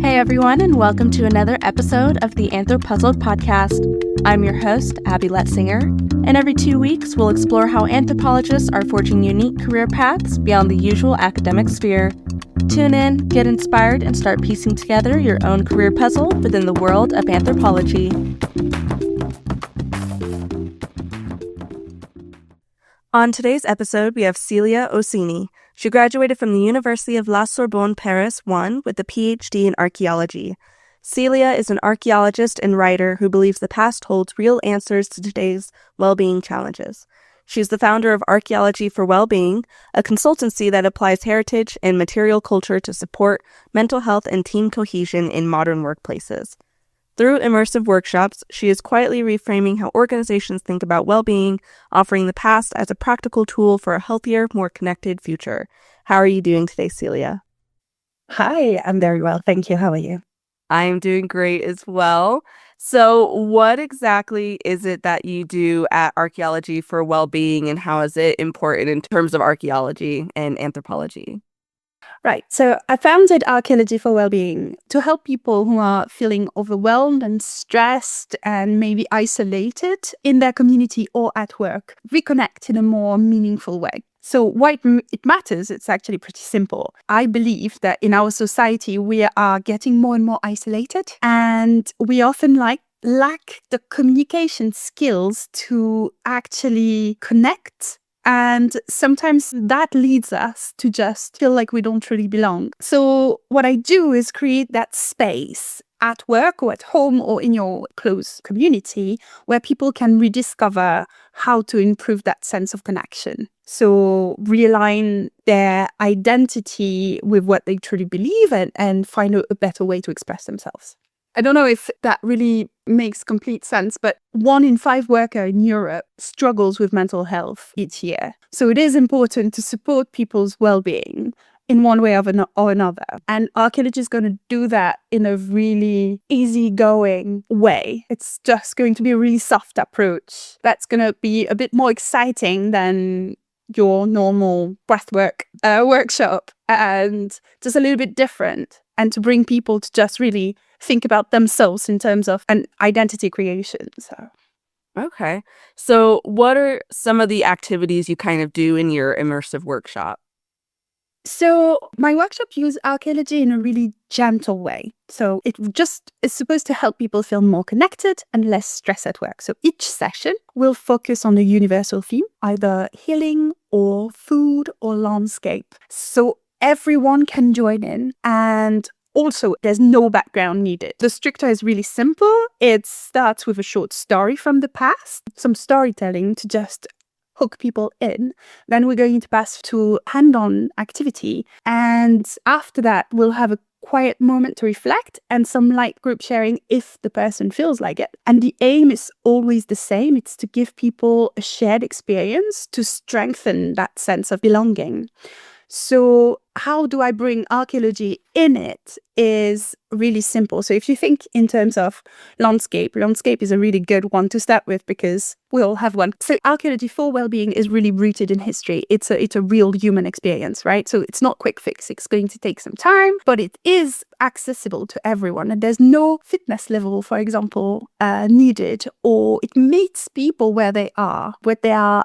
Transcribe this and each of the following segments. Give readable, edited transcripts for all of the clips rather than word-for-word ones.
Hey everyone, and welcome to another episode of the AnthroPuzzled podcast. I'm your host, Abby Letzinger, and every 2 weeks we'll explore how anthropologists are forging unique career paths beyond the usual academic sphere. Tune in, get inspired, and start piecing together your own career puzzle within the world of anthropology. On today's episode, we have Celia Orsini. She graduated from the University of La Sorbonne, Paris 1 with a PhD in archaeology. Celia is an archaeologist and writer who believes the past holds real answers to today's well-being challenges. She's the founder of Archaeology for Wellbeing, a consultancy that applies heritage and material culture to support mental health and team cohesion in modern workplaces. Through immersive workshops, she is quietly reframing how organizations think about well-being, offering the past as a practical tool for a healthier, more connected future. How are you doing today, Celia? Hi, I'm very well. Thank you. How are you? I am doing great as well. So what exactly is it that you do at Archaeology for Wellbeing, and how is it important in terms of archaeology and anthropology? Right. So I founded Archaeology for Wellbeing to help people who are feeling overwhelmed and stressed and maybe isolated in their community or at work reconnect in a more meaningful way. So why it matters, it's actually pretty simple. I believe that in our society, we are getting more and more isolated, and we often lack the communication skills to actually connect. And sometimes that leads us to just feel like we don't really belong. So what I do is create that space at work or at home or in your close community where people can rediscover how to improve that sense of connection. So realign their identity with what they truly believe and find a better way to express themselves. I don't know if that really makes complete sense, but 1 in 5 workers in Europe struggles with mental health each year. So it is important to support people's well-being in one way or another. And archaeology is going to do that in a really easygoing way. It's just going to be a really soft approach that's going to be a bit more exciting than your normal breathwork workshop, and just a little bit different, and to bring people to just really think about themselves in terms of an identity creation. Okay. So what are some of the activities you kind of do in your immersive workshop? So my workshop use archaeology in a really gentle way. So it just is supposed to help people feel more connected and less stressed at work. So each session will focus on a universal theme, either healing or food or landscape. So everyone can join in, and also, there's no background needed. The structure is really simple. It starts with a short story from the past, some storytelling to just hook people in. Then we're going to pass to hand-on activity. And after that, we'll have a quiet moment to reflect and some light group sharing if the person feels like it. And the aim is always the same. It's to give people a shared experience to strengthen that sense of belonging. So how do I bring archaeology in it is really simple. So if you think in terms of landscape is a really good one to start with because we all have one. So archaeology for wellbeing is really rooted in history. It's a real human experience, right? So it's not quick fix. It's going to take some time, but it is accessible to everyone. And there's no fitness level, for example, needed, or it meets people where they are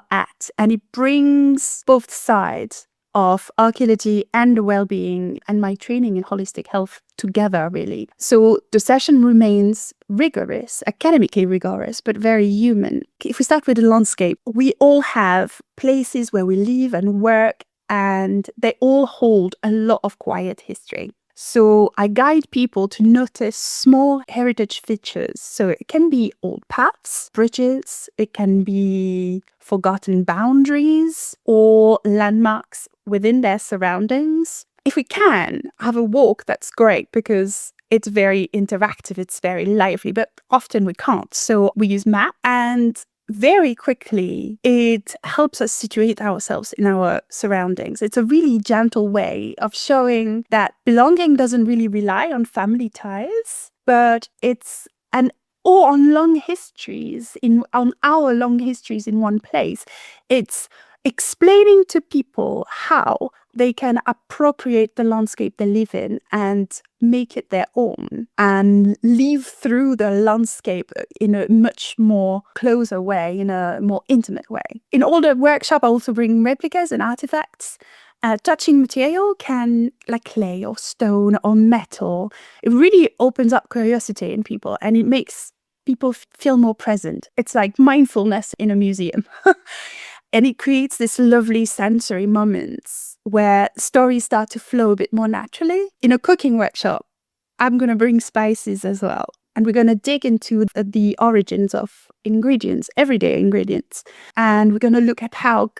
at. And it brings both sides of archaeology and well-being and my training in holistic health together, really. So the session remains rigorous, academically rigorous, but very human. If we start with the landscape, we all have places where we live and work, and they all hold a lot of quiet history. So I guide people to notice small heritage features. So it can be old paths, bridges, it can be forgotten boundaries or landmarks within their surroundings. If we can have a walk, that's great because it's very interactive, it's very lively, but often we can't. So we use map, and very quickly, it helps us situate ourselves in our surroundings. It's a really gentle way of showing that belonging doesn't really rely on family ties, but it's or on long histories, on our long histories in one place. It's explaining to people how they can appropriate the landscape they live in and make it their own and live through the landscape in a much more closer way, in a more intimate way. In all the workshop, I also bring replicas and artifacts. Touching material can, like clay or stone or metal, it really opens up curiosity in people and it makes people feel more present. It's like mindfulness in a museum. And it creates this lovely sensory moments where stories start to flow a bit more naturally. In a cooking workshop, I'm going to bring spices as well. And we're going to dig into the origins of ingredients, everyday ingredients. And we're going to look at how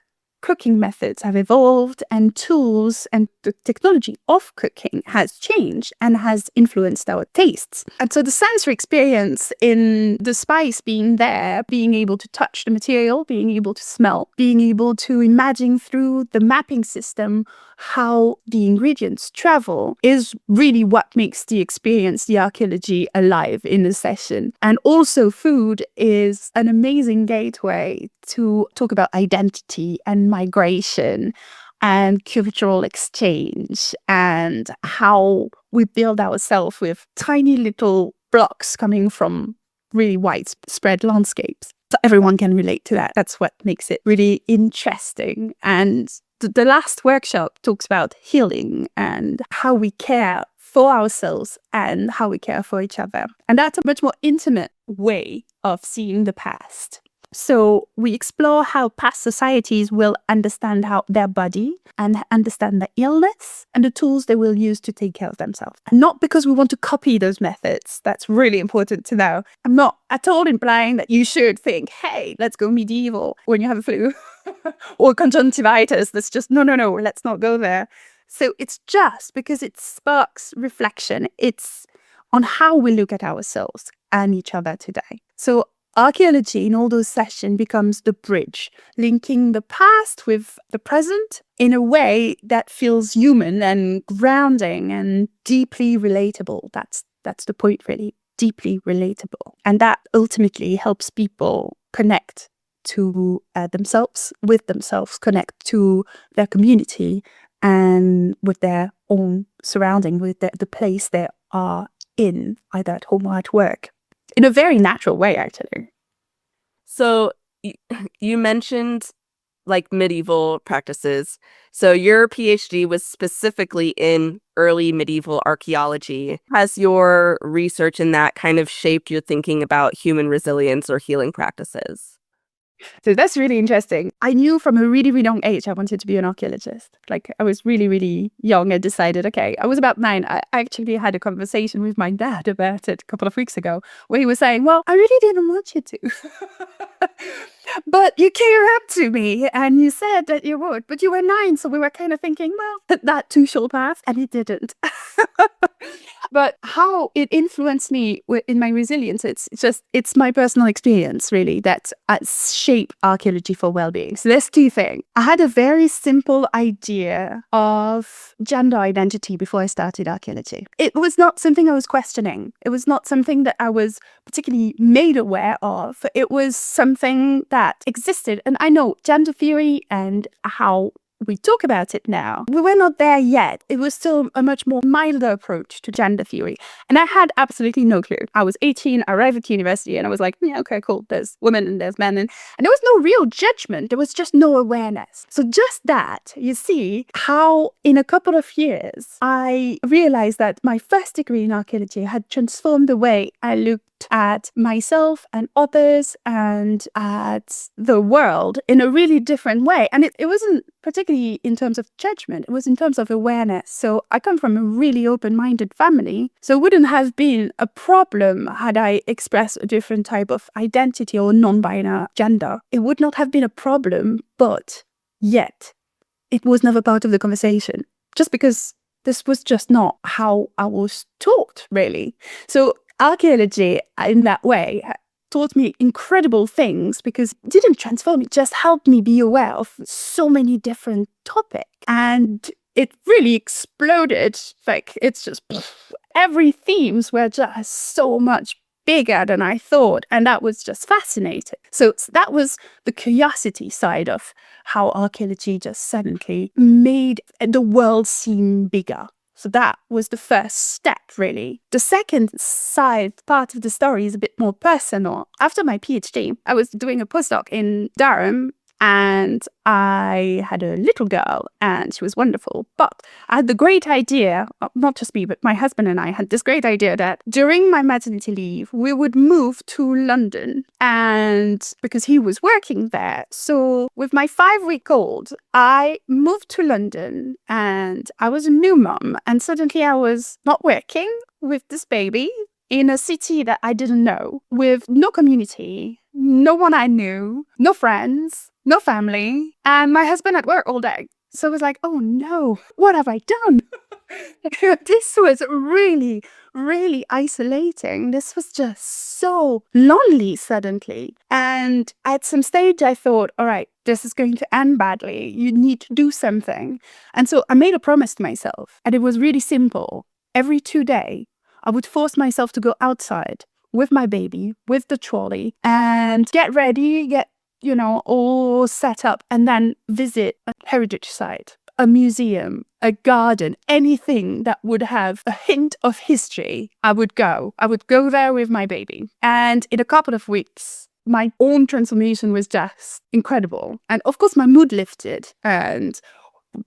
cooking methods have evolved and tools and the technology of cooking has changed and has influenced our tastes. And so the sensory experience in the spice being there, being able to touch the material, being able to smell, being able to imagine through the mapping system how the ingredients travel is really what makes the experience, the archaeology, alive in a session. And also food is an amazing gateway to talk about identity and migration and cultural exchange and how we build ourselves with tiny little blocks coming from really widespread landscapes. So everyone can relate to that. That's what makes it really interesting. And the last workshop talks about healing and how we care for ourselves and how we care for each other. And that's a much more intimate way of seeing the past. So we explore how past societies will understand how their body and understand the illness and the tools they will use to take care of themselves. And not because we want to copy those methods. That's really important to know. I'm not at all implying that you should think, hey, let's go medieval when you have a flu or conjunctivitis. That's just, no, let's not go there. So it's just because it sparks reflection. It's on how we look at ourselves and each other today. So archaeology in all those sessions becomes the bridge, linking the past with the present in a way that feels human and grounding and deeply relatable. That's the point, really, deeply relatable. And that ultimately helps people connect to themselves, with themselves, connect to their community and with their own surrounding, with the place they are in, either at home or at work. In a very natural way, actually. So you mentioned like medieval practices. So your PhD was specifically in early medieval archaeology. Has your research in that kind of shaped your thinking about human resilience or healing practices? So that's really interesting. I knew from a really, really young age I wanted to be an archaeologist. Like I was really, really young and decided, okay, I was about 9. I actually had a conversation with my dad about it a couple of weeks ago where he was saying, well, I really didn't want you to. But you came up to me and you said that you would, but you were 9. So we were kind of thinking, well, that too shall pass. And it didn't. But how it influenced me in my resilience, it's my personal experience, really, that shape archaeology for well-being. So there's 2 things. I had a very simple idea of gender identity before I started archaeology. It was not something I was questioning. It was not something that I was particularly made aware of. It was something that existed. And I know gender theory and how we talk about it now, we were not there yet. It was still a much more milder approach to gender theory. And I had absolutely no clue. I was 18, I arrived at university and I was like, yeah, okay, cool. There's women and there's men. And there was no real judgment. There was just no awareness. So just that, you see how in a couple of years, I realized that my first degree in archaeology had transformed the way I looked at myself and others and at the world in a really different way. And it wasn't particularly in terms of judgment, it was in terms of awareness. So I come from a really open-minded family, so it wouldn't have been a problem had I expressed a different type of identity or non-binary gender. It would not have been a problem, but yet it was never part of the conversation, just because this was just not how I was taught, really. So archaeology, in that way, taught me incredible things because it didn't transform, it just helped me be aware of so many different topics. And it really exploded. Like, it's just, every themes were just so much bigger than I thought. And that was just fascinating. So that was the curiosity side of how archaeology just suddenly made the world seem bigger. So that was the first step, really. The second side part of the story is a bit more personal. After my PhD, I was doing a postdoc in Durham, and I had a little girl, and she was wonderful. But I had the great idea, not just me, but my husband and I had this great idea that during my maternity leave, we would move to London, and because he was working there. So with my 5-week-old, I moved to London, and I was a new mom. And suddenly I was not working with this baby in a city that I didn't know, with no community, no one I knew, no friends, no family, and my husband at work all day. So I was like, oh no, what have I done? This was really, really isolating. This was just so lonely suddenly. And at some stage I thought, all right, this is going to end badly. You need to do something. And so I made a promise to myself, and it was really simple. Every 2 days, I would force myself to go outside with my baby, with the trolley, and get ready, get, all set up, and then visit a heritage site, a museum, a garden, anything that would have a hint of history. I would go there with my baby. And in a couple of weeks, my own transformation was just incredible. And of course, my mood lifted, and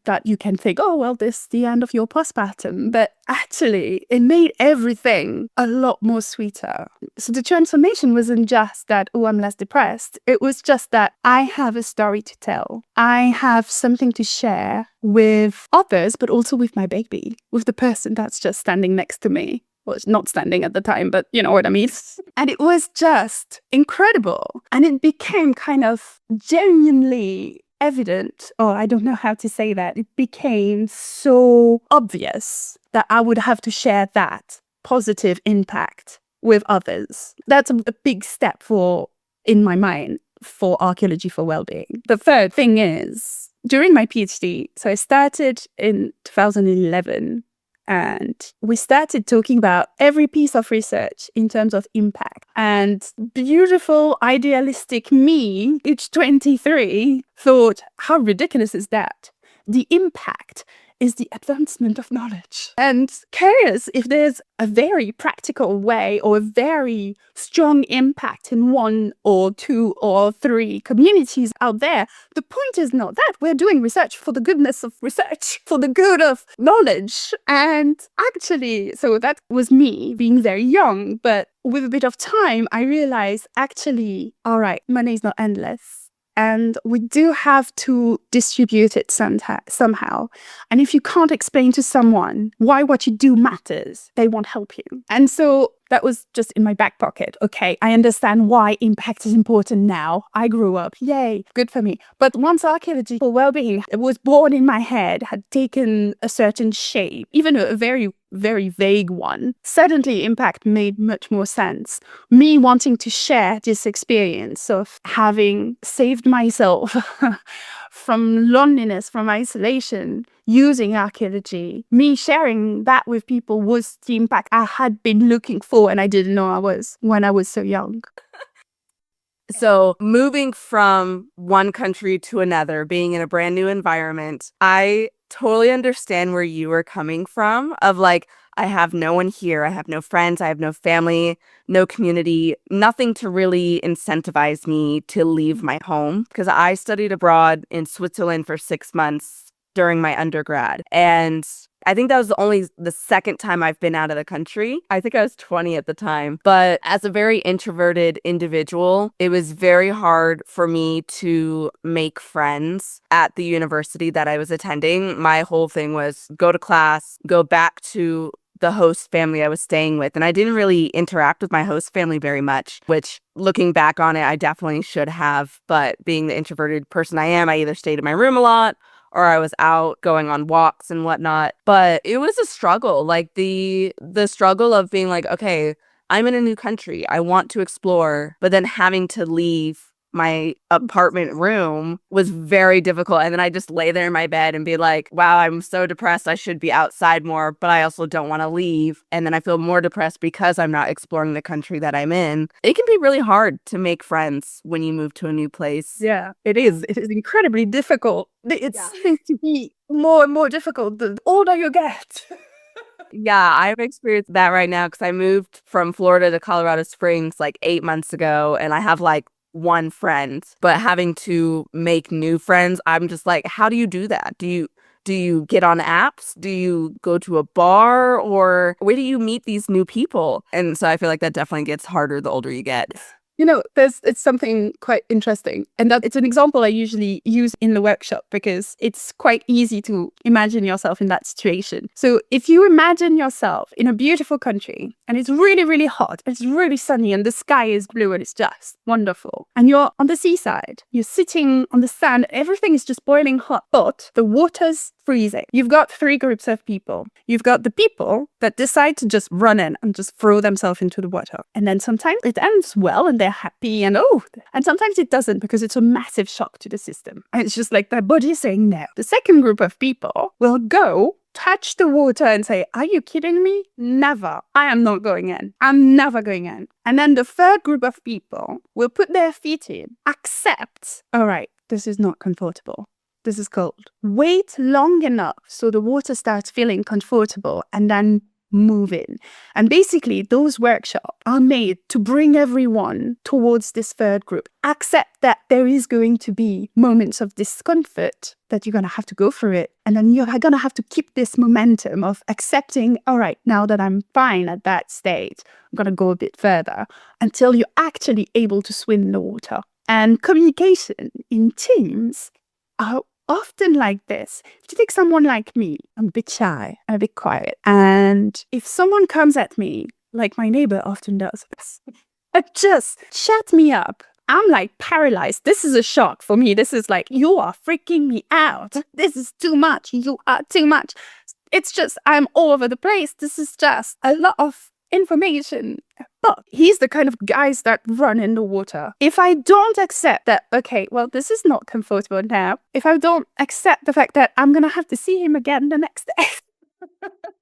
that you can think, oh, well, this is the end of your postpartum. But actually, it made everything a lot more sweeter. So the transformation wasn't just that, oh, I'm less depressed. It was just that I have a story to tell. I have something to share with others, but also with my baby, with the person that's just standing next to me. Well, it's not standing at the time, but you know what I mean. And it was just incredible. And it became kind of genuinely evident, or I don't know how to say that, it became so obvious that I would have to share that positive impact with others. That's a big step in my mind, for Archaeology for Wellbeing. The third thing is, during my PhD, so I started in 2011, and we started talking about every piece of research in terms of impact. And beautiful, idealistic me, age 23, thought, how ridiculous is that? The impact is the advancement of knowledge. And curious if there's a very practical way or a very strong impact in 1 or 2 or 3 communities out there. The point is not that. We're doing research for the goodness of research, for the good of knowledge. And actually, so that was me being very young, but with a bit of time, I realized actually, all right, money is not endless. And we do have to distribute it somehow. And if you can't explain to someone why what you do matters, they won't help you. And so that was just in my back pocket. Okay, I understand why impact is important now. I grew up. Yay, good for me. But once Archaeology for Wellbeing was born in my head, had taken a certain shape, even a very, very vague one, suddenly impact made much more sense. Me wanting to share this experience of having saved myself from loneliness, from isolation, using archaeology, me sharing that with people was the impact I had been looking for, and I didn't know I was when I was so young. So moving from one country to another, being in a brand new environment, I totally understand where you were coming from of like, I have no one here. I have no friends. I have no family, no community, nothing to really incentivize me to leave my home, because I studied abroad in Switzerland for 6 months during my undergrad. And I think that was the second time I've been out of the country. I think I was 20 at the time. But as a very introverted individual, it was very hard for me to make friends at the university that I was attending. My whole thing was go to class, go back to the host family I was staying with. And I didn't really interact with my host family very much, which looking back on it, I definitely should have. But being the introverted person I am, I either stayed in my room a lot or I was out going on walks and whatnot. But it was a struggle, like the struggle of being like, okay, I'm in a new country. I want to explore, but then having to leave my apartment room was very difficult. And then I just lay there in my bed and be like, wow, I'm so depressed. I should be outside more, but I also don't want to leave. And then I feel more depressed because I'm not exploring the country that I'm in. It can be really hard to make friends when you move to a new place. Yeah, it is. It is incredibly difficult. It seems to be more and more difficult the older you get. Yeah, I've experienced that right now because I moved from Florida to Colorado Springs like 8 months ago, and I have like one friend, but having to make new friends, I'm just like, how do you do that? Do you get on apps? Do you go to a bar? Or where do you meet these new people? And so I feel like that definitely gets harder the older you get. You know, it's something quite interesting. And that it's an example I usually use in the workshop because it's quite easy to imagine yourself in that situation. So if you imagine yourself in a beautiful country and it's really, really hot, it's really sunny and the sky is blue and it's just wonderful. And you're on the seaside, you're sitting on the sand, everything is just boiling hot, but the water's freezing. You've got three groups of people. You've got the people that decide to just run in and just throw themselves into the water. And then sometimes it ends well and they're happy and sometimes it doesn't because it's a massive shock to the system. And it's just like their body saying no. The second group of people will go touch the water and say, are you kidding me? Never. I am not going in. I'm never going in. And then the third group of people will put their feet in, accept, all right, this is not comfortable. This is cold. Wait long enough so the water starts feeling comfortable and then move in. And basically, those workshops are made to bring everyone towards this third group. Accept that there is going to be moments of discomfort, that you're going to have to go through it. And then you're going to have to keep this momentum of accepting, all right, now that I'm fine at that state, I'm going to go a bit further until you're actually able to swim in the water. And communication in teams are often like this. If you take someone like me, I'm a bit shy, I'm a bit quiet. And if someone comes at me, like my neighbor often does, and just shut me up, I'm like paralyzed. This is a shock for me. This is like, you are freaking me out. This is too much. You are too much. It's just, I'm all over the place. This is just a lot of information. But he's the kind of guys that run in the water. If I don't accept that, okay, well, this is not comfortable now. If I don't accept the fact that I'm going to have to see him again the next day,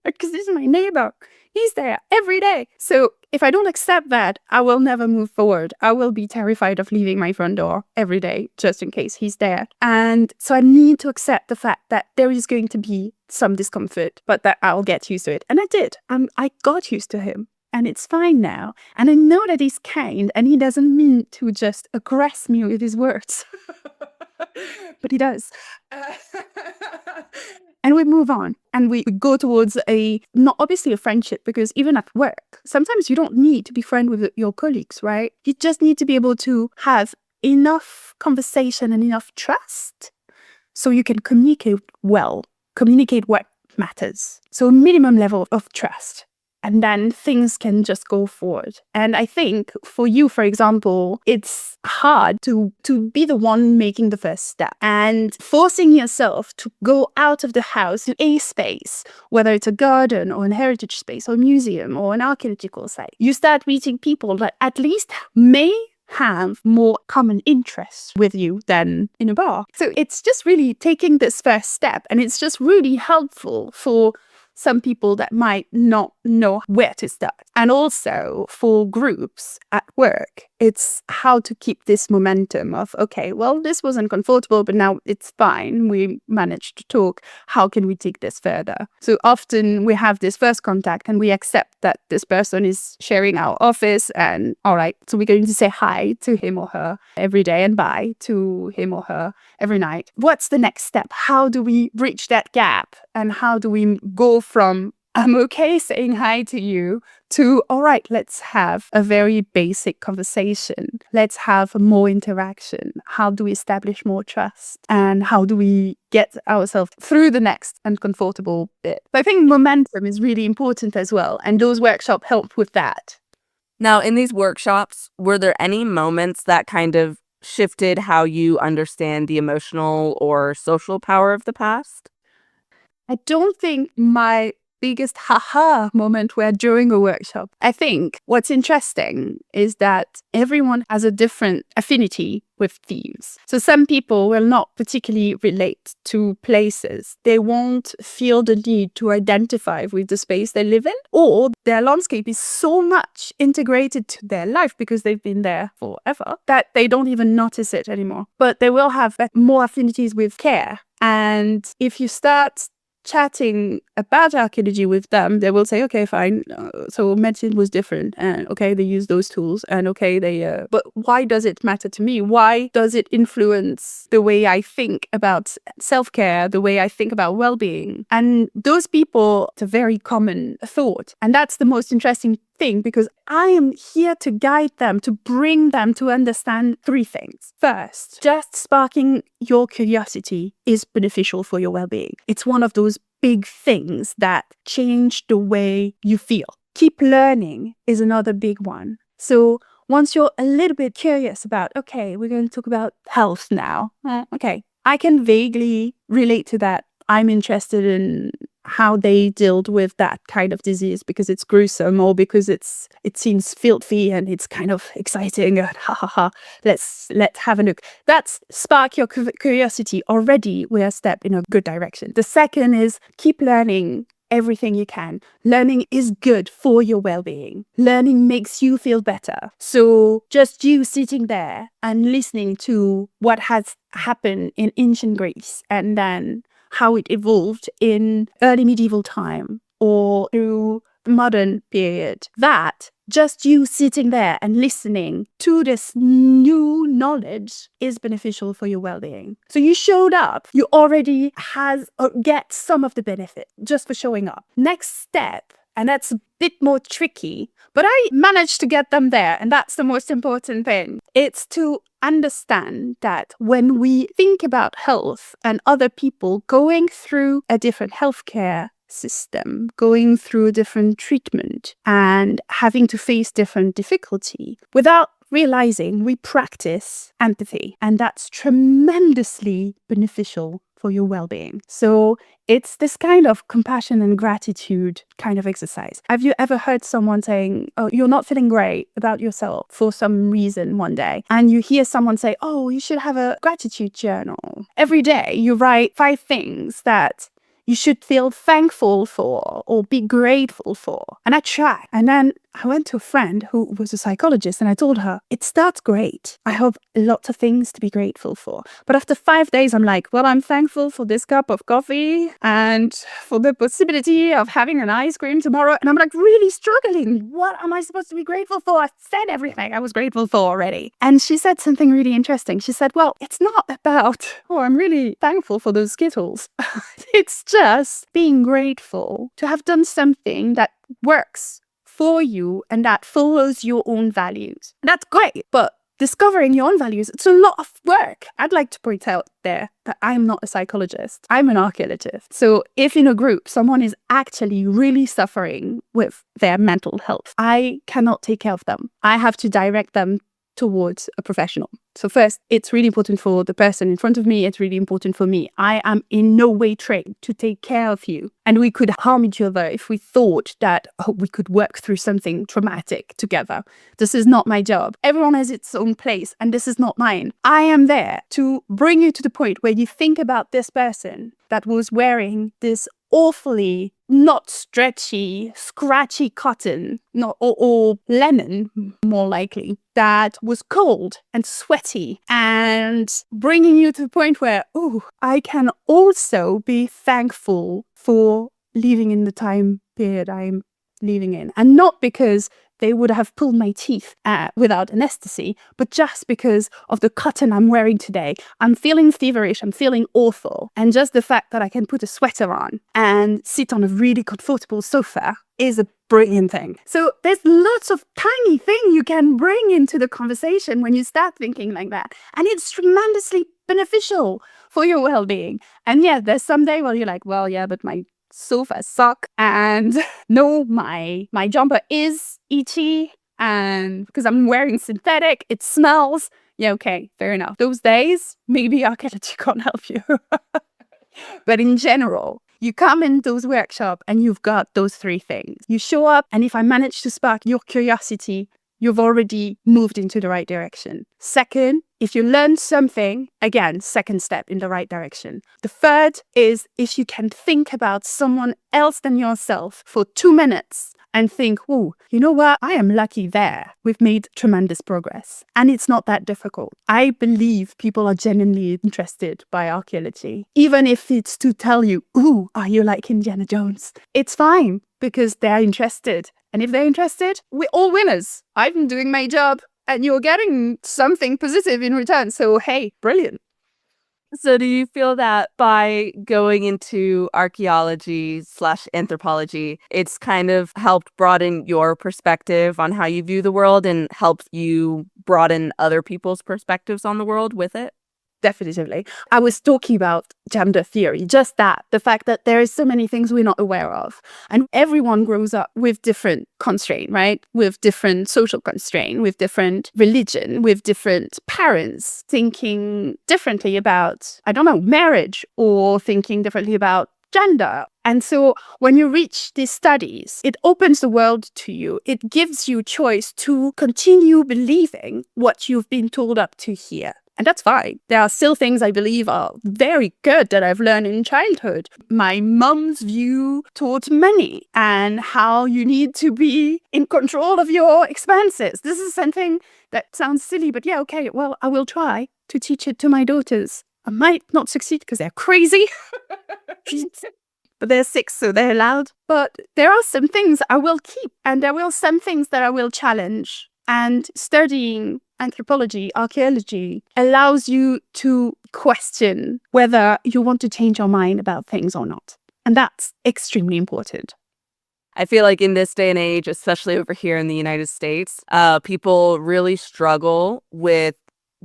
because this is my neighbor. He's there every day. So if I don't accept that, I will never move forward. I will be terrified of leaving my front door every day just in case he's there. And so I need to accept the fact that there is going to be some discomfort, but that I'll get used to it. And I did. I got used to him. And it's fine now. And I know that he's kind and he doesn't mean to just aggress me with his words. But he does. And we move on and we go towards not obviously a friendship, because even at work, sometimes you don't need to be friends with your colleagues, right? You just need to be able to have enough conversation and enough trust so you can communicate well, communicate what matters. So a minimum level of trust. And then things can just go forward. And I think for you, for example, it's hard to be the one making the first step and forcing yourself to go out of the house to a space, whether it's a garden or an heritage space or a museum or an archaeological site. You start meeting people that at least may have more common interests with you than in a bar. So it's just really taking this first step, and it's just really helpful for some people that might not know where to start. And also for groups at work, it's how to keep this momentum of, okay, well, this wasn't comfortable, but now it's fine. We managed to talk. How can we take this further? So often we have this first contact and we accept that this person is sharing our office, and all right, so we're going to say hi to him or her every day and bye to him or her every night. What's the next step? How do we bridge that gap? And how do we go from I'm okay saying hi to you to, all right, let's have a very basic conversation. Let's have more interaction. How do we establish more trust? And how do we get ourselves through the next uncomfortable bit? I think momentum is really important as well. And those workshops help with that. Now, in these workshops, were there any moments that kind of shifted how you understand the emotional or social power of the past? I don't think my biggest haha moment were during a workshop. I think what's interesting is that everyone has a different affinity with themes. So some people will not particularly relate to places. They won't feel the need to identify with the space they live in, or their landscape is so much integrated to their life because they've been there forever that they don't even notice it anymore. But they will have more affinities with care. And if you start chatting about archaeology with them, they will say, okay, fine. So medicine was different, and okay, they use those tools, and okay, but why does it matter to me? Why does it influence the way I think about self-care, the way I think about well-being? And those people, it's a very common thought. And that's the most interesting thing, because I am here to guide them, to bring them to understand three things. First, just sparking your curiosity is beneficial for your well-being. It's one of those big things that change the way you feel. Keep learning is another big one. So once you're a little bit curious about, okay, we're going to talk about health now. Okay, I can vaguely relate to that. I'm interested in how they dealt with that kind of disease because it's gruesome, or because it seems filthy and it's kind of exciting. Ha ha ha. Let's have a look. That's spark your curiosity. Already we're a step in a good direction. The second is keep learning everything you can. Learning is good for your well-being. Learning makes you feel better. So just you sitting there and listening to what has happened in ancient Greece, and then how it evolved in early medieval time or through the modern period. That just you sitting there and listening to this new knowledge is beneficial for your well-being. So you showed up, you already get some of the benefit just for showing up. Next step, and that's a bit more tricky, but I managed to get them there, and that's the most important thing. It's to understand that when we think about health and other people going through a different healthcare system, going through a different treatment and having to face different difficulty, without realizing we practice empathy, and that's tremendously beneficial for your well-being. So it's this kind of compassion and gratitude kind of exercise. Have you ever heard someone saying, oh, you're not feeling great about yourself for some reason one day, and you hear someone say, oh, you should have a gratitude journal. Every day you write 5 things that you should feel thankful for or be grateful for. And I tried. And then I went to a friend who was a psychologist, and I told her, it starts great. I have lots of things to be grateful for. But after 5 days, I'm like, well, I'm thankful for this cup of coffee and for the possibility of having an ice cream tomorrow. And I'm like really struggling. What am I supposed to be grateful for? I said everything I was grateful for already. And she said something really interesting. She said, well, it's not about, oh, I'm really thankful for those Skittles. It's just being grateful to have done something that works for you and that follows your own values. That's great, but discovering your own values, it's a lot of work. I'd like to point out there that I'm not a psychologist. I'm an archaeologist. So if in a group someone is actually really suffering with their mental health, I cannot take care of them. I have to direct them towards a professional. So first, it's really important for the person in front of me. It's really important for me. I am in no way trained to take care of you. And we could harm each other if we thought that we could work through something traumatic together. This is not my job. Everyone has its own place, and this is not mine. I am there to bring you to the point where you think about this person that was wearing this awfully not stretchy, scratchy cotton, or linen, more likely, that was cold and sweaty, and bringing you to the point where, oh, I can also be thankful for living in the time period I'm living in. And not because they would have pulled my teeth without anesthesia, but just because of the cotton I'm wearing today. I'm feeling feverish, I'm feeling awful. And just the fact that I can put a sweater on and sit on a really comfortable sofa is a brilliant thing. So there's lots of tiny things you can bring into the conversation when you start thinking like that. And it's tremendously beneficial for your well-being. And yeah, there's some day where you're like, well, yeah, but my sofa suck, and no, my jumper is itchy, and because I'm wearing synthetic, it smells. Yeah, okay, fair enough. Those days, maybe archaeology can't help you. But in general, you come in those workshops and you've got those 3 things. You show up, and if I manage to spark your curiosity, you've already moved into the right direction. Second, if you learn something, again, second step in the right direction. The third is if you can think about someone else than yourself for 2 minutes and think, oh, you know what? I am lucky there. We've made tremendous progress. And it's not that difficult. I believe people are genuinely interested by archaeology. Even if it's to tell you, ooh, are you like Indiana Jones? It's fine because they're interested. And if they're interested, we're all winners. I'm doing my job and you're getting something positive in return. So, hey, brilliant. So do you feel that by going into archaeology/anthropology, it's kind of helped broaden your perspective on how you view the world and helped you broaden other people's perspectives on the world with it? Definitively. I was talking about gender theory, just that, the fact that there is so many things we're not aware of. And everyone grows up with different constraint, right? With different social constraint, with different religion, with different parents thinking differently about, I don't know, marriage or thinking differently about gender. And so when you reach these studies, it opens the world to you. It gives you choice to continue believing what you've been told up to here. And that's fine. There are still things I believe are very good that I've learned in childhood. My mum's view towards money and how you need to be in control of your expenses. This is something that sounds silly, but yeah, okay, well, I will try to teach it to my daughters. I might not succeed because they're crazy. But they're 6, so they're allowed. But there are some things I will keep, and there will some things that I will challenge. And studying anthropology, archaeology, allows you to question whether you want to change your mind about things or not. And that's extremely important. I feel like in this day and age, especially over here in the United States, people really struggle with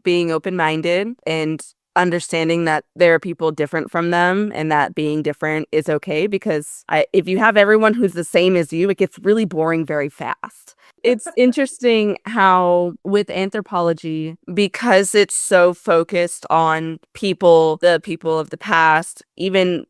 being open-minded and understanding that there are people different from them and that being different is okay, because if you have everyone who's the same as you, it gets really boring very fast. It's interesting how with anthropology, because it's so focused on people, the people of the past, even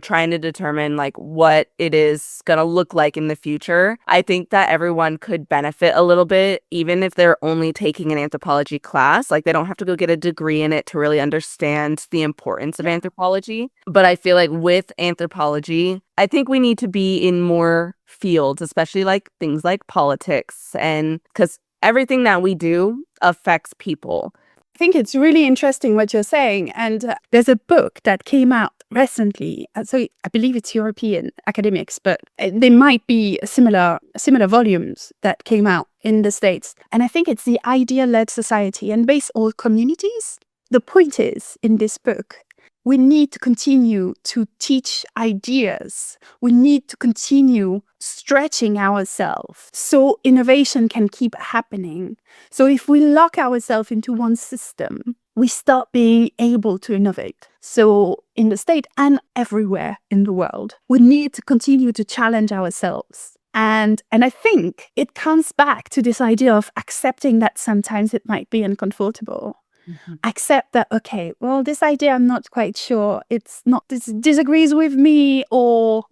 trying to determine like what it is going to look like in the future. I think that everyone could benefit a little bit, even if they're only taking an anthropology class. Like they don't have to go get a degree in it to really understand the importance of anthropology. But I feel like with anthropology, I think we need to be in more fields, especially like things like politics, and because everything that we do affects people. I think it's really interesting what you're saying. And there's a book that came out recently. So I believe it's European academics, but there might be similar volumes that came out in the States. And I think it's the idea-led society and based on communities. The point is, in this book, we need to continue to teach ideas. We need to continue stretching ourselves so innovation can keep happening. So if we lock ourselves into one system, we stop being able to innovate. So in the States and everywhere in the world, we need to continue to challenge ourselves. And I think it comes back to this idea of accepting that sometimes it might be uncomfortable. Mm-hmm. Accept that, okay, well, this idea, I'm not quite sure. It's not, this disagrees with me, or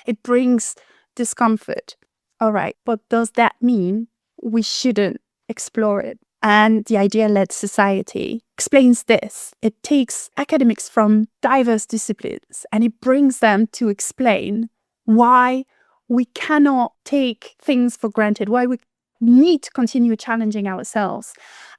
it brings discomfort. All right, but does that mean we shouldn't explore it? And the idea-led society explains this. It takes academics from diverse disciplines and it brings them to explain why we cannot take things for granted, why we need to continue challenging ourselves.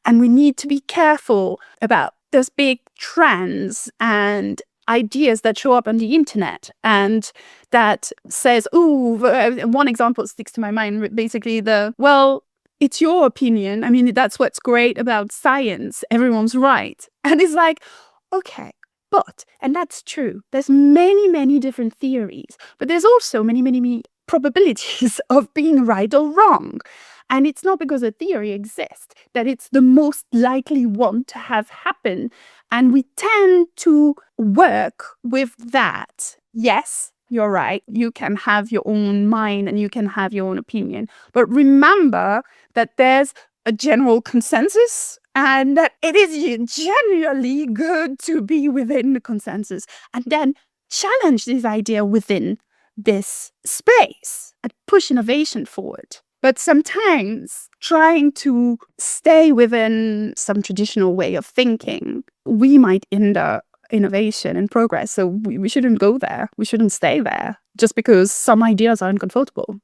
And we need to be careful about those big trends and ideas that show up on the internet and that says, one example sticks to my mind, basically it's your opinion. I mean, that's what's great about science. Everyone's right. And it's like, okay, and that's true. There's many, many different theories, but there's also many, many probabilities of being right or wrong. And it's not because a theory exists that it's the most likely one to have happen. And we tend to work with that. Yes, you're right. You can have your own mind and you can have your own opinion. But remember that there's a general consensus and that it is generally good to be within the consensus. And then challenge this idea within this space and push innovation forward. But sometimes trying to stay within some traditional way of thinking, we might hinder innovation and progress. So we shouldn't go there. We shouldn't stay there just because some ideas are uncomfortable.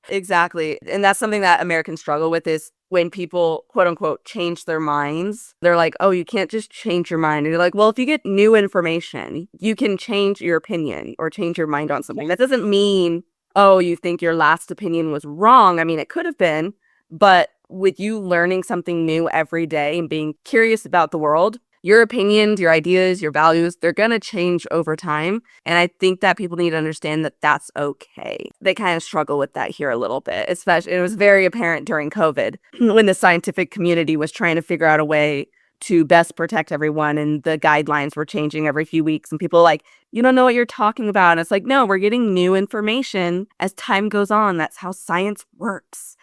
Exactly. And that's something that Americans struggle with is when people, quote unquote, change their minds. They're like, oh, you can't just change your mind. And you're like, well, if you get new information, you can change your opinion or change your mind on something. That doesn't mean, oh, you think your last opinion was wrong. I mean, it could have been, but with you learning something new every day and being curious about the world, your opinions, your ideas, your values, they're going to change over time. And I think that people need to understand that that's okay. They kind of struggle with that here a little bit, especially it was very apparent during COVID when the scientific community was trying to figure out a way to best protect everyone and the guidelines were changing every few weeks and people are like, you don't know what you're talking about. And it's like, no, we're getting new information as time goes on. That's how science works.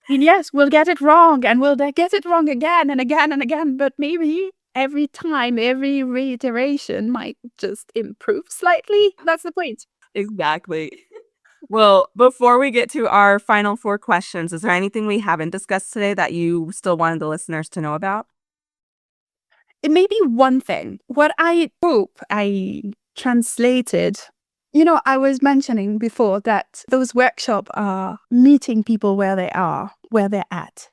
And yes, we'll get it wrong and we'll get it wrong again and again and again. But maybe every time, every reiteration might just improve slightly. That's the point. Exactly. Well, before we get to our final 4 questions, is there anything we haven't discussed today that you still wanted the listeners to know about? It may be one thing. What I hope I translated, I was mentioning before that those workshops are meeting people where they are, where they're at.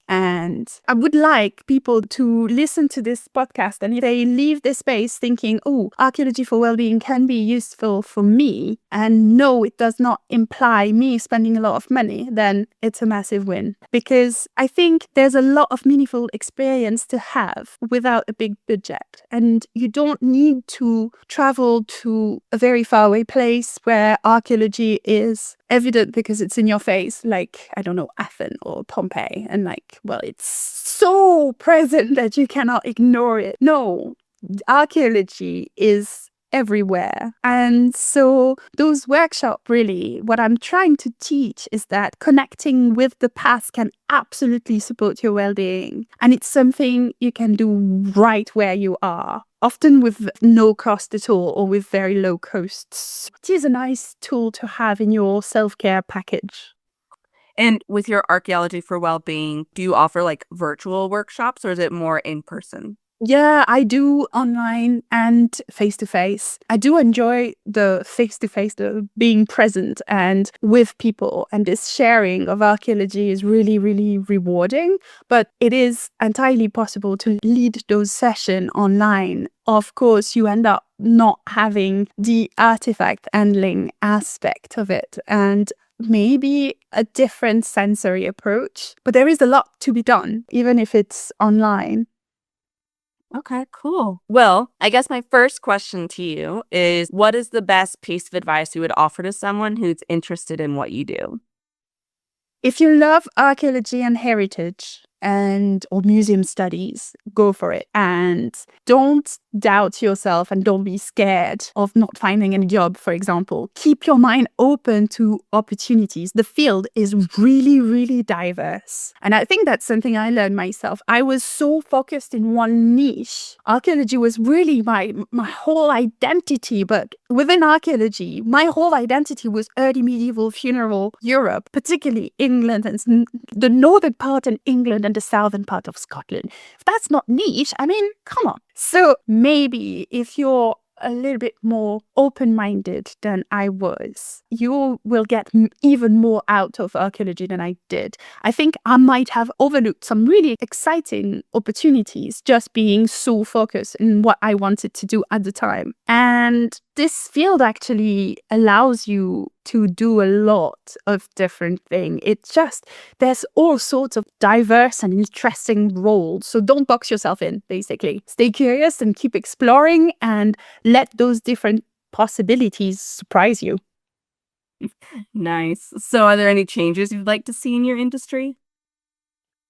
And I would like people to listen to this podcast and if they leave this space thinking, oh, archaeology for well-being can be useful for me. And no, it does not imply me spending a lot of money, then it's a massive win. Because I think there's a lot of meaningful experience to have without a big budget. And you don't need to travel to a very far away place where archaeology is evident because it's in your face, like, I don't know, Athens or Pompeii. And like, well, it's so present that you cannot ignore it. No, archaeology is everywhere. And so those workshops, really, what I'm trying to teach is that connecting with the past can absolutely support your well-being. And it's something you can do right where you are, often with no cost at all or with very low costs. It is a nice tool to have in your self-care package. And with your Archaeology for Wellbeing, do you offer like virtual workshops or is it more in person? Yeah, I do online and face-to-face. I do enjoy the face-to-face, the being present and with people. And this sharing of archaeology is really, really rewarding. But it is entirely possible to lead those sessions online. Of course, you end up not having the artifact handling aspect of it. And maybe a different sensory approach. But there is a lot to be done, even if it's online. Okay, cool. Well, I guess my first question to you is what is the best piece of advice you would offer to someone who's interested in what you do? If you love archaeology and heritage or museum studies, go for it. And don't doubt yourself and don't be scared of not finding a job, for example. Keep your mind open to opportunities. The field is really, really diverse. And I think that's something I learned myself. I was so focused in one niche. Archaeology was really my whole identity. But within archaeology, my whole identity was early medieval funeral Europe, particularly England and the northern part in England and the southern part of Scotland. If that's not niche, I mean, come on. So maybe if you're a little bit more open-minded than I was, you will get even more out of archaeology than I did. I think I might have overlooked some really exciting opportunities just being so focused in what I wanted to do at the time. And this field actually allows you to do a lot of different things. There's all sorts of diverse and interesting roles. So don't box yourself in, basically. Stay curious and keep exploring and let those different possibilities surprise you. Nice. So are there any changes you'd like to see in your industry?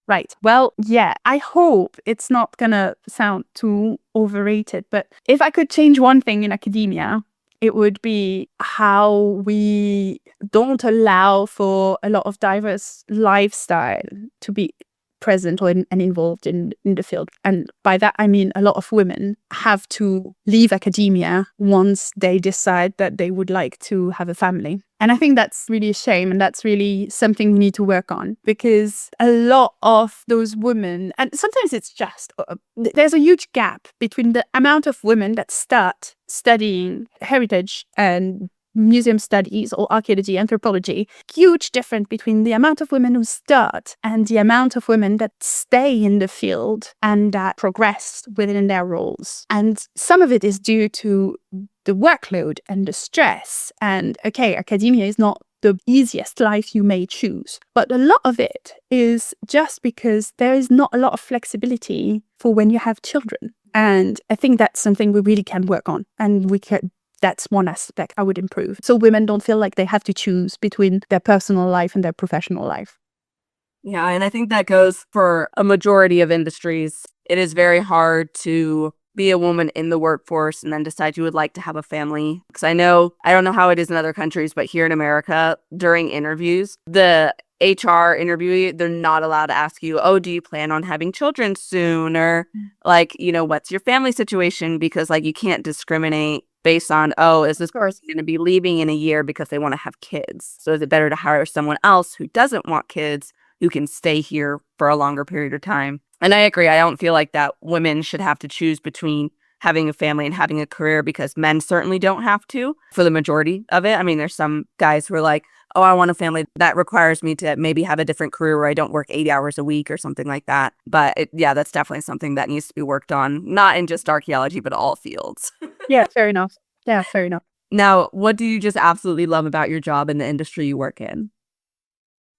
Right. Well, yeah, I hope it's not going to sound too overrated, but if I could change one thing in academia, it would be how we don't allow for a lot of diverse lifestyle to be present and involved in the field. And by that, I mean a lot of women have to leave academia once they decide that they would like to have a family. And I think that's really a shame. And that's really something we need to work on, because a lot of those women, and sometimes it's just, there's a huge gap between the amount of women that start studying heritage and museum studies or archaeology, anthropology, huge difference between the amount of women who start and the amount of women that stay in the field and that progress within their roles. And some of it is due to the workload and the stress. And okay, academia is not the easiest life you may choose, but a lot of it is just because there is not a lot of flexibility for when you have children. And I think that's something we really can work on, and that's one aspect I would improve. So women don't feel like they have to choose between their personal life and their professional life. Yeah, and I think that goes for a majority of industries. It is very hard to be a woman in the workforce and then decide you would like to have a family. Because I don't know how it is in other countries, but here in America, during interviews, the HR interviewee, they're not allowed to ask you, oh, do you plan on having children soon? Or like, what's your family situation? Because like you can't discriminate based on, oh, is this person going to be leaving in a year because they want to have kids? So is it better to hire someone else who doesn't want kids, who can stay here for a longer period of time? And I agree. I don't feel like that women should have to choose between having a family and having a career, because men certainly don't have to for the majority of it. I mean, there's some guys who are like, oh, I want a family that requires me to maybe have a different career where I don't work 8 hours a week or something like that. But that's definitely something that needs to be worked on, not in just archaeology, but all fields. Yeah, fair enough. Now, what do you just absolutely love about your job in the industry you work in?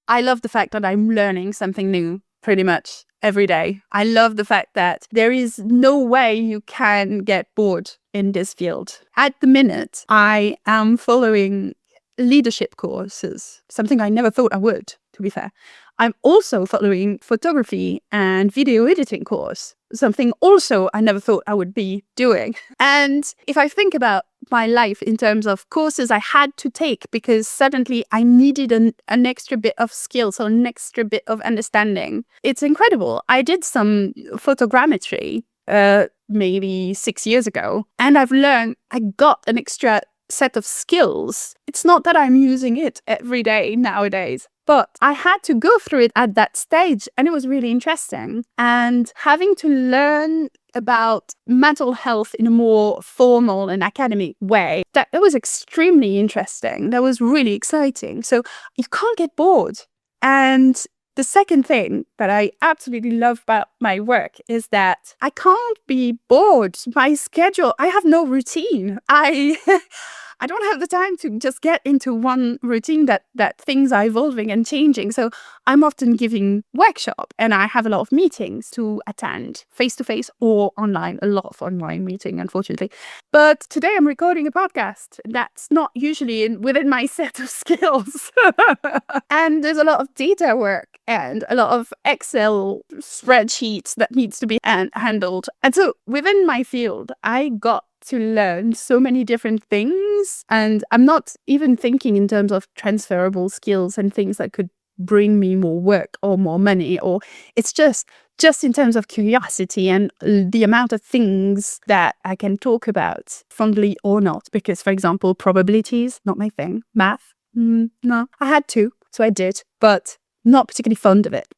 I love the fact that I'm learning something new pretty much every day. I love the fact that there is no way you can get bored in this field. At the minute, I am following leadership courses, something I never thought I would, to be fair. I'm also following photography and video editing course, something also I never thought I would be doing. And if I think about my life in terms of courses I had to take because suddenly I needed an extra bit of skills or an extra bit of understanding, it's incredible. I did some photogrammetry maybe 6 years ago, and I got an extra set of skills. It's not that I'm using it every day nowadays, but I had to go through it at that stage, and it was really interesting. And having to learn about mental health in a more formal and academic way, that was extremely interesting. That was really exciting. So you can't get bored. And the second thing that I absolutely love about my work is that I can't be bored. My schedule, I have no routine. I don't have the time to just get into one routine that things are evolving and changing. So I'm often giving workshop, and I have a lot of meetings to attend, face-to-face or online, a lot of online meeting, unfortunately. But today I'm recording a podcast. That's not usually within my set of skills. And there's a lot of data work and a lot of Excel spreadsheets that needs to be handled. And so within my field, I got to learn so many different things, and I'm not even thinking in terms of transferable skills and things that could bring me more work or more money, or it's just in terms of curiosity and the amount of things that I can talk about, fondly or not. Because, for example, probabilities, not my thing. Math, no, I had to, so I did, but not particularly fond of it.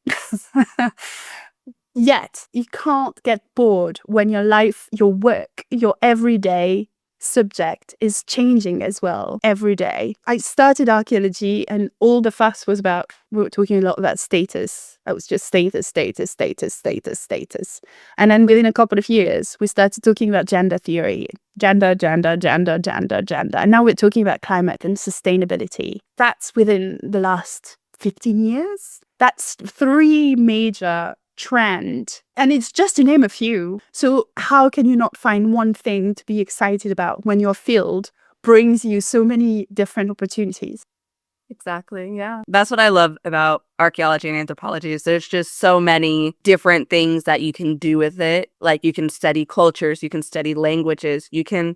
Yet, you can't get bored when your life, your work, your everyday subject is changing as well every day. I started archaeology, and all the fuss was about, we were talking a lot about status. It was just status. And then within a couple of years, we started talking about gender theory. Gender. And now we're talking about climate and sustainability. That's within the last 15 years. That's 3 major trend, and it's just to name a few. So how can you not find one thing to be excited about when your field brings you so many different opportunities? Exactly. Yeah. That's what I love about archaeology and anthropology is there's just so many different things that you can do with it. Like you can study cultures, you can study languages, you can,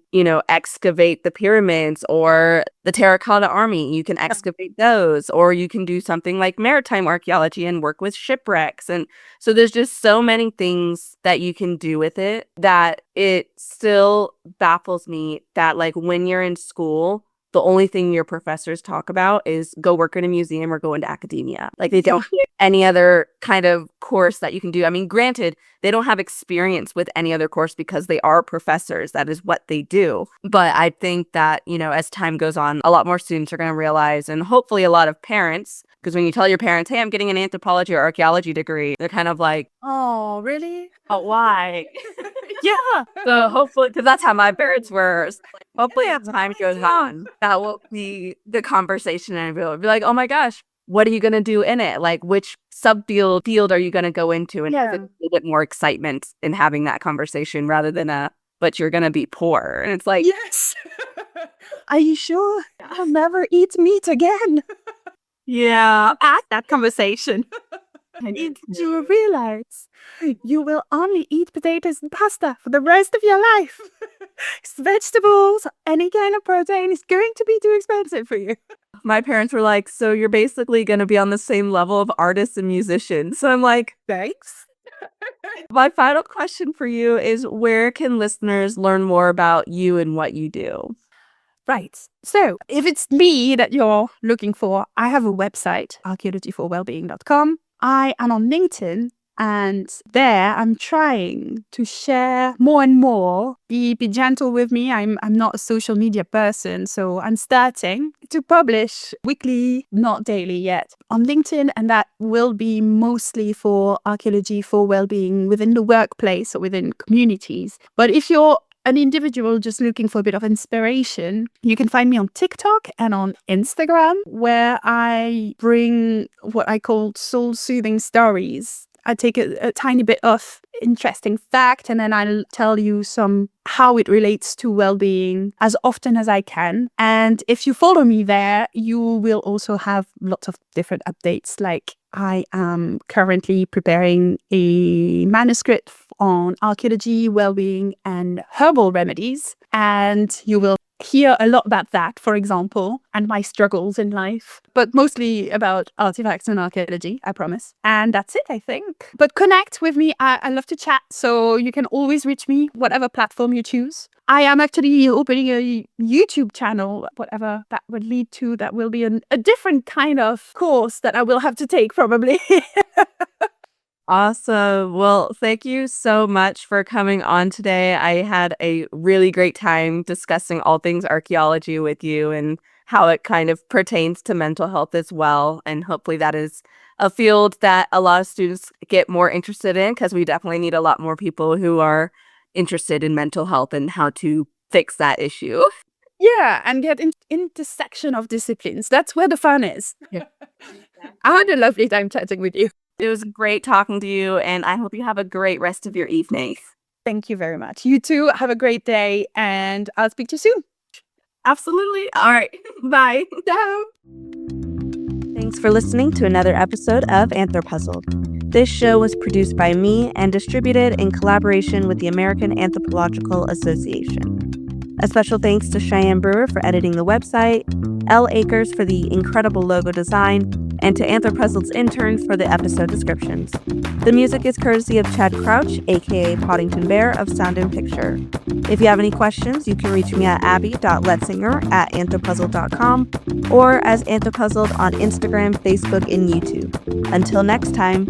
excavate the pyramids or the terracotta army. You can excavate those, or you can do something like maritime archaeology and work with shipwrecks. And so there's just so many things that you can do with it that it still baffles me that like when you're in school, the only thing your professors talk about is go work in a museum or go into academia. Like they don't have any other kind of course that you can do. I mean, granted, they don't have experience with any other course because they are professors. That is what they do. But I think that, as time goes on, a lot more students are going to realize, and hopefully a lot of parents, because when you tell your parents, hey, I'm getting an anthropology or archaeology degree, they're kind of like, Oh, really? oh, why? Yeah. So hopefully, because that's how my parents were. So, like, hopefully, as time goes on, that will be the conversation, and we'll be like, "Oh my gosh, what are you going to do in it? Like, which field are you going to go into?" And have a little bit more excitement in having that conversation rather than but you're going to be poor. And it's like, Yes. Are you sure? I'll never eat meat again. yeah, At that conversation. Did you realize you will only eat potatoes and pasta for the rest of your life? Vegetables, any kind of protein is going to be too expensive for you. my parents were like, so you're basically going to be on the same level of artists and musicians. So I'm like, Thanks. my final question for you is where can listeners learn more about you and what you do? Right. So if it's me that you're looking for, I have a website, archaeologyforwellbeing.com. I am on LinkedIn, and there I'm trying to share more and more. Be gentle with me. I'm not a social media person, so I'm starting to publish weekly, not daily yet, on LinkedIn, and that will be mostly for archaeology for well-being within the workplace or within communities. But if you're an individual just looking for a bit of inspiration, you can find me on TikTok and on Instagram, where I bring what I call soul-soothing stories. I take a tiny bit of interesting fact and then I'll tell you how it relates to well-being as often as I can. And if you follow me there, you will also have lots of different updates. Like I am currently preparing a manuscript on archaeology, well-being, and herbal remedies. And you will hear a lot about that, for example, and my struggles in life, but mostly about artifacts and archaeology, I promise. And that's it, I think. But connect with me. I love to chat, so you can always reach me, whatever platform you choose. I am actually opening a YouTube channel, whatever that would lead to. That will be a different kind of course that I will have to take, probably. Awesome. Well, thank you so much for coming on today. I had a really great time discussing all things archaeology with you and how it kind of pertains to mental health as well. And hopefully that is a field that a lot of students get more interested in, because we definitely need a lot more people who are interested in mental health and how to fix that issue. Yeah, and get intersection of disciplines. That's where the fun is. Yeah. I had a lovely time chatting with you. It was great talking to you, and I hope you have a great rest of your evening. Thank you very much. You too. Have a great day, and I'll speak to you soon. Absolutely. All right. Bye. Ciao. Thanks for listening to another episode of AnthroPuzzled. This show was produced by me and distributed in collaboration with the American Anthropological Association. A special thanks to Cheyenne Brewer for editing the website, L. Akers for the incredible logo design, and to AnthroPuzzled's interns for the episode descriptions. The music is courtesy of Chad Crouch, aka Poddington Bear of Sound and Picture. If you have any questions, you can reach me at abby.letzinger@anthropuzzled.com or as AnthroPuzzled on Instagram, Facebook, and YouTube. Until next time.